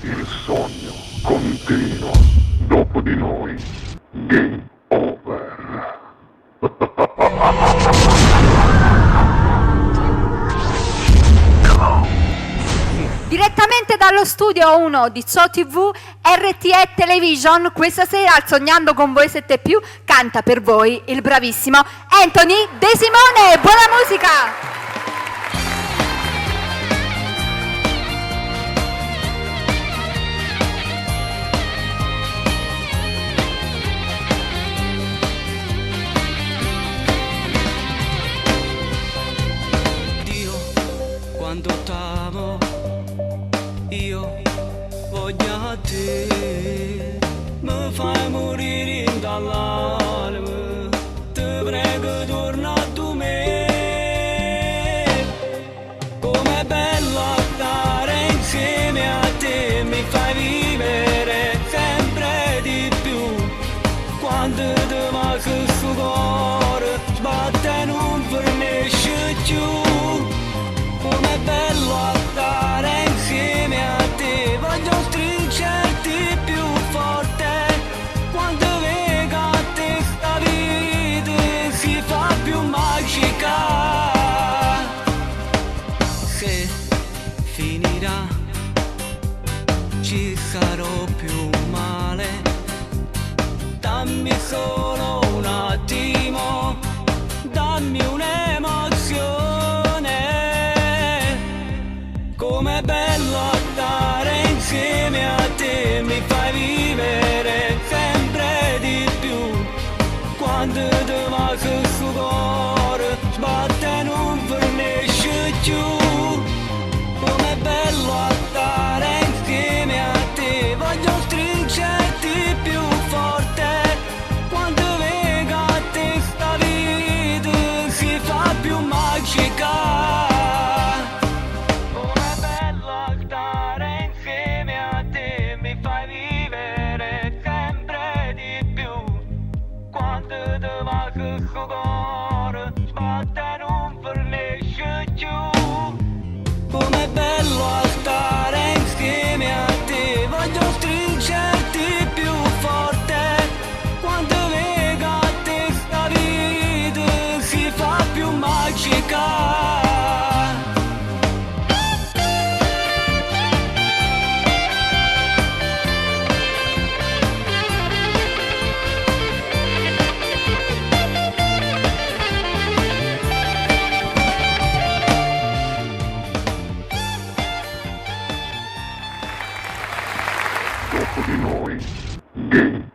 Il sogno continua. Dopo di noi, game over. Direttamente dallo studio 1 di ZooTV RTE Television, questa sera al Sognando con voi 7+, canta per voi il bravissimo Anthony De Simone. Buona musica! Quando t'amo, io voglio a te, mi fai morire dall'anima, ti prego torna tu me, com'è bello stare insieme a te, mi fai vivere sempre di più, quando ti manca sto cuore, sbatte non fornisce più. Com'è bello stare insieme a te, voglio stringerti più forte, quando vedo a te sta vita si fa più magica. Se finirà ci sarò più male, dammi solo un attimo, dammi un'emozione. Com'è bello stare insieme a te, mi fai vivere sempre di più, quando ti manca sto cuore, sbatte e non fornisce più. Com'è bello stare insieme a te, voglio stringerti più forte, quando vedo a te sta vita si fa più magica. Com'è bello stare insieme a te, voglio stringerti più forte, quando vedo a te sta vita si fa più magica. Dopo di noi, game